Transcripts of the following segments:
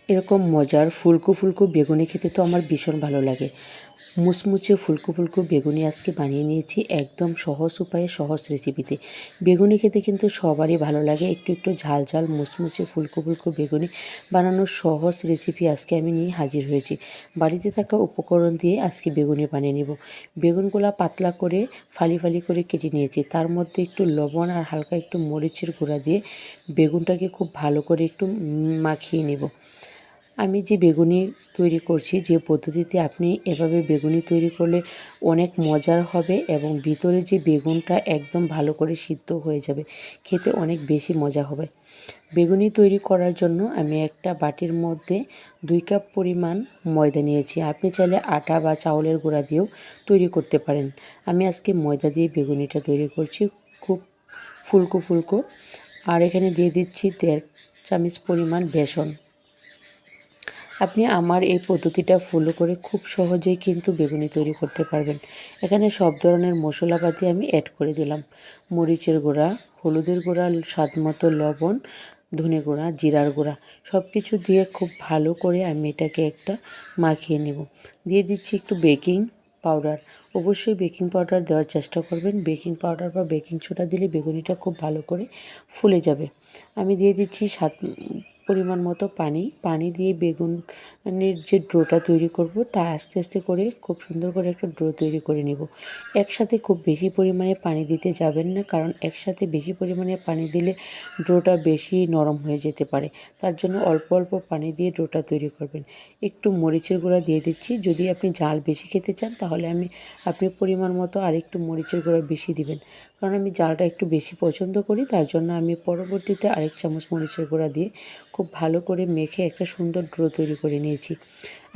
এরকম মজার ফুলকো ফুলকো বেগুনি খেতে তো আমার ভীষণ ভালো লাগে। মুচমুচে ফুলকো ফুলকো বেগুনি আজকে বানিয়ে নিয়েছি একদম সহজ উপায়ে, সহজ রেসিপিতে। বেগুনি খেতে কিন্তু সবারই ভালো লাগে। একটু একটু ঝাল ঝাল মুচমুচে ফুলকো ফুলকো বেগুনি বানানোর সহজ রেসিপি আজকে আমি নিয়ে হাজির হয়েছি। বাড়িতে থাকা উপকরণ দিয়ে আজকে বেগুনি বানিয়ে নেব। বেগুনগুলা পাতলা করে ফালি ফালি করে কেটে নিয়েছি। তার মধ্যে একটু লবণ আর হালকা একটু মরিচের গুঁড়া দিয়ে বেগুনটাকে খুব ভালো করে একটু মাখিয়ে নেব। আমি যে বেগুনি তৈরি করছি, যে পদ্ধতিতে আপনি এভাবে বেগুনি তৈরি করলে অনেক মজার হবে এবং ভিতরে যে বেগুনটা একদম ভালো করে সিদ্ধ হয়ে যাবে, খেতে অনেক বেশি মজা হবে। বেগুনি তৈরি করার জন্য আমি একটা বাটির মধ্যে 2 কাপ পরিমাণ ময়দা নিয়েছি। আপনি চাইলে আটা বা চাউলের গুঁড়া দিয়েও তৈরি করতে পারেন। আমি আজকে ময়দা দিয়ে বেগুনিটা তৈরি করছি, খুব ফুলকো ফুলকো। আর এখানে দিয়ে দিচ্ছি 1.5 চামচ পরিমাণ বেসন। আপনি আমার এই পদ্ধতিটা ফলো করে খুব সহজেই কিন্তু বেগুনি তৈরি করতে পারবেন। এখানে সব ধরনের মশলাপাতি আমি অ্যাড করে দিলাম। মরিচের গুঁড়া, হলুদের গুঁড়া, স্বাদমতো লবণ, ধনে গুঁড়া, জিরার গুঁড়া সব কিছু দিয়ে খুব ভালো করে আমি এটাকে একটা মাখিয়ে নেব। দিয়ে দিচ্ছি একটু বেকিং পাউডার। অবশ্যই বেকিং পাউডার দেওয়ার চেষ্টা করবেন। বেকিং পাউডার বা বেকিং সোডা দিলে বেগুনিটা খুব ভালো করে ফুলে যাবে। আমি দিয়ে দিচ্ছি পরিমাণ মতো পানি দিয়ে বেগুনের যে ডোটা তৈরি করব তা আস্তে আস্তে করে খুব সুন্দর করে একটা ডো তৈরি করে নেব। একসাথে খুব বেশি পরিমাণে পানি দিতে যাবেন না, কারণ একসাথে বেশি পরিমাণে পানি দিলে ডোটা বেশি নরম হয়ে যেতে পারে। তার জন্য অল্প অল্প পানি দিয়ে ডোটা তৈরি করবেন। একটু মরিচের গুঁড়া দিয়ে দিচ্ছি। যদি আপনি ঝাল বেশি খেতে চান তাহলে আপনি পরিমাণ মতো আরেকটু মরিচের গুঁড়া বেশি দিবেন, কারণ আমি ঝালটা একটু বেশি পছন্দ করি। তার জন্য আমি পরবর্তীতে আরেক চামচ মরিচের গুঁড়া দিয়ে খুব ভালো করে মেখে একটা সুন্দর ডো তৈরি করে নিয়েছি।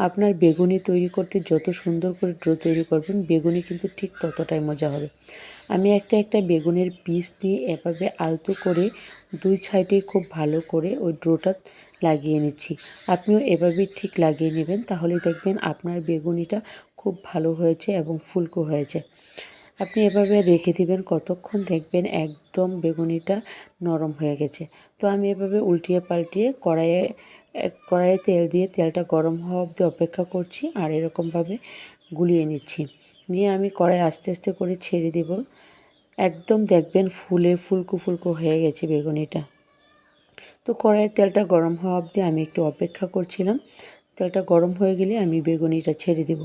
আপনার বেগুনি তৈরি করতে যত সুন্দর করে ডো তৈরি করবেন, বেগুনি কিন্তু ঠিক ততটাই মজা হবে। আমি একটা বেগুনের পিস দিয়ে এভাবে আলতো করে 2 সাইডে খুব ভালো করে ওই ডোটা লাগিয়ে নিচ্ছি। আপনিও এভাবে ঠিক লাগিয়ে নেবেন, তাহলে দেখবেন আপনার বেগুনিটা খুব ভালো হয়েছে এবং ফুলকো হয়েছে। আপনি এভাবে রেখে দিবেন কতক্ষণ, দেখবেন একদম বেগুনিটা নরম হয়ে গেছে। তো আমি এভাবে উল্টিয়ে পাল্টিয়ে কড়াইয়ে তেল দিয়ে তেলটা গরম হওয়া অবধি অপেক্ষা করছি আর এরকমভাবে গুলিয়ে নিচ্ছি। নিয়ে আমি কড়াই আস্তে আস্তে করে ছেড়ে দেব। একদম দেখবেন ফুলে ফুলকো ফুলকো হয়ে গেছে বেগুনিটা। তো কড়াইয়ের তেলটা গরম হওয়া অবধি আমি একটু অপেক্ষা করছিলাম। তেলটা গরম হয়ে গেলে আমি বেগুনিটা ছেড়ে দেব।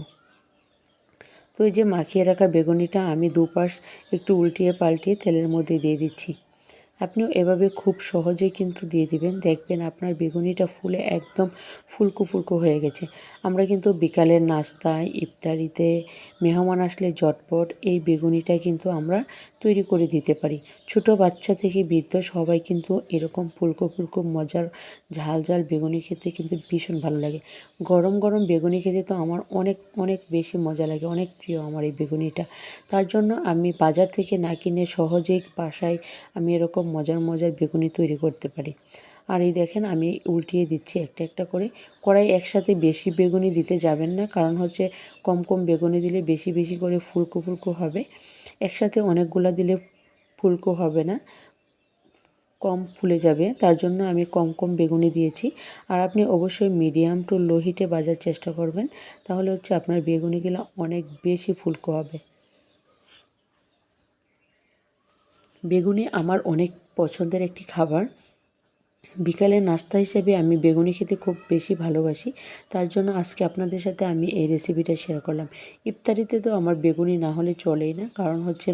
তো এই যে মাখিয়ে রাখা বেগুনিটা আমি দুপাশ একটু উল্টিয়ে পাল্টিয়ে তেলের মধ্যে দিয়ে দিচ্ছি। আপনিও এভাবে খুব সহজেই কিন্তু দিয়ে দিবেন, দেখবেন আপনার বেগুনিটা ফুলে একদম ফুলকো ফুলকো হয়ে গেছে। আমরা কিন্তু বিকালের নাস্তায়, ইফতারিতে, মেহমান আসলে ঝটপট এই বেগুনিটা কিন্তু আমরা তৈরি করে দিতে পারি। ছোট বাচ্চা থেকে বৃদ্ধ সবাই কিন্তু এরকম ফুলকো ফুলকো মজার ঝাল ঝাল বেগুনি খেতে কিন্তু ভীষণ ভালো লাগে। গরম গরম বেগুনি খেতে তো আমার অনেক অনেক বেশি মজা লাগে, অনেক প্রিয় আমার এই বেগুনিটা। তার জন্য আমি বাজার থেকে না কিনে সহজেই বাসায় আমি এরকম মজার মজার বেগুনি তৈরি করতে পারি। আর এই দেখেন আমি উল্টিয়ে দিচ্ছি একটা একটা করে। কড়াই একসাথে বেশি বেগুনি দিতে যাবেন না, কারণ হচ্ছে কম কম বেগুনি দিলে বেশি বেশি করে ফুলকো ফুলকো হবে। একসাথে অনেকগুলা দিলে ফুলকো হবে না, কম ফুলে যাবে। তার জন্য আমি কম কম বেগুনি দিয়েছি। আর আপনি অবশ্যই মিডিয়াম টু লো হিটে ভাজার চেষ্টা করবেন, তাহলে হচ্ছে আপনার বেগুনিগুলো অনেক বেশি ফুলকো হবে। বেগুনি আমার অনেক পছন্দের একটি খাবার। বিকালের নাস্তা হিসেবে আমি বেগুনি খেতে খুব বেশি ভালোবাসি। তার জন্য আজকে আপনাদের সাথে আমি এই রেসিপিটা শেয়ার করলাম। ইফতারিতে তো আমার বেগুনি না হলে চলেই না, কারণ হচ্ছে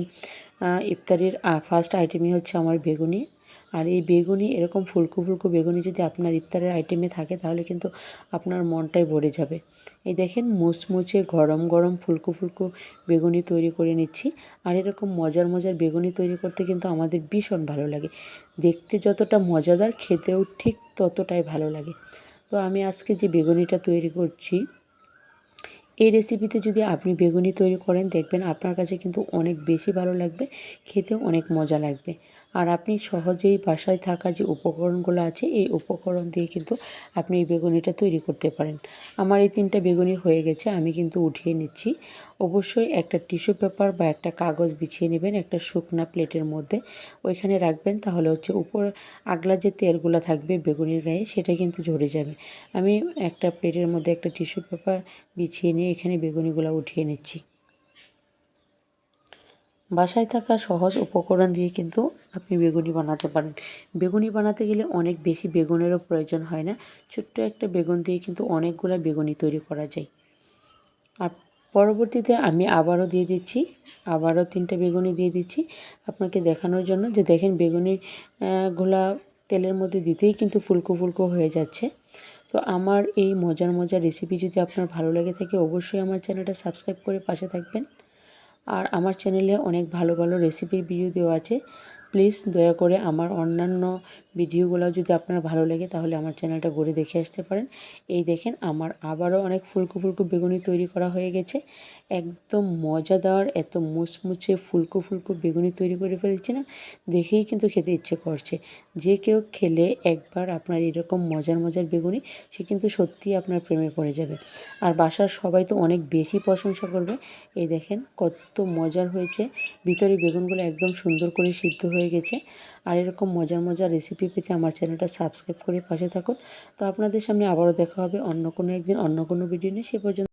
ইফতারির ফার্স্ট আইটেমই হচ্ছে আমার বেগুনি। আর এই বেগুনি এরকম ফুলকো ফুলকো বেগুনি যদি আপনার ইফতারের আইটেমে থাকে তাহলে কিন্তু আপনার মনটাই ভরে যাবে। এই দেখেন মুচমুচে গরম গরম ফুলকো ফুলকো বেগুনি তৈরি করে নিচ্ছি। আর এরকম মজার মজার বেগুনি তৈরি করতে কিন্তু আমাদের ভীষণ ভালো লাগে। দেখতে যতটা মজাদার, খেতেও ঠিক ততটাই ভালো লাগে। তো আমি আজকে যে বেগুনিটা তৈরি করছি, এই রেসিপিতে যদি আপনি বেগুনি তৈরি করেন দেখবেন আপনার কাছে কিন্তু অনেক বেশি ভালো লাগবে, খেতেও অনেক মজা লাগবে। আর আপনি সহজেই বাসায় থাকা যে উপকরণগুলো আছে এই উপকরণ দিয়ে কিন্তু আপনি এই বেগুনিটা তৈরি করতে পারেন। আমার এই 3টা বেগুনি হয়ে গেছে, আমি কিন্তু উঠিয়ে নিচ্ছি। অবশ্যই একটা টিস্যু পেপার বা একটা কাগজ বিছিয়ে নেবেন একটা শুকনা প্লেটের মধ্যে, ওইখানে রাখবেন, তাহলে হচ্ছে উপর আগলা যে তেলগুলো থাকবে বেগুনির গায়ে সেটা কিন্তু ঝরে যাবে। আমি একটা প্লেটের মধ্যে একটা টিস্যু পেপার বিছিয়ে নিয়ে এখানে বেগুনিগুলো উঠিয়ে নিচ্ছি। বাসায় থাকা সহজ উপকরণ দিয়ে কিন্তু আপনি বেগুনি বানাতে পারেন। বেগুনি বানাতে গেলে অনেক বেশি বেগুনেরও প্রয়োজন হয় না, ছোট্ট একটা বেগুন দিয়ে কিন্তু অনেকগুলো বেগুনি তৈরি করা যায়। আর পরবর্তীতে আমি আবারও দিয়ে দিচ্ছি, আবারও 3টা বেগুনি দিয়ে দিচ্ছি আপনাকে দেখানোর জন্য যে দেখেন বেগুনি গুলা তেলের মধ্যে দিতেই কিন্তু ফুলকো ফুলকো হয়ে যাচ্ছে। তো আমার এই মজার মজার রেসিপি যদি আপনার ভালো লেগে থাকে অবশ্যই আমার চ্যানেলটা সাবস্ক্রাইব করে পাশে থাকবেন। আর আমার চ্যানেলে অনেক ভালো ভালো রেসিপির ভিডিও দেওয়া আছে, প্লিজ দয়া করে আমার অন্যান্য ভিডিওগুলো যদি আপনার ভালো লাগে তাহলে আমার চ্যানেলটা ঘুরে দেখে আসতে পারেন। এই দেখেন আমার আবারও অনেক ফুলকো ফুলকো বেগুনি তৈরি করা হয়ে গেছে। একদম মজাদার এত মুচমুচে ফুলকো ফুলকো বেগুনি তৈরি করে ফেলেছি না, দেখেই কিন্তু খেতে ইচ্ছে করছে। যে কেউ খেলে একবার আপনার এরকম মজার মজার বেগুনি সে কিন্তু সত্যিই আপনার প্রেমে পড়ে যাবে। আর বাসার সবাই তো অনেক বেশি প্রশংসা করবে। এই দেখেন কত মজার হয়েছে, ভিতরে বেগুনগুলো একদম সুন্দর করে সিদ্ধ হয়ে গেছে। আর এরকম মজার মজার রেসিপি পেতে আমার চ্যানেলটা সাবস্ক্রাইব করে পাশে থাকুন। তো আপনাদের সামনে আবারও দেখা হবে অন্য কোনো একদিন অন্য কোনো ভিডিও নিয়ে। সে পর্যন্ত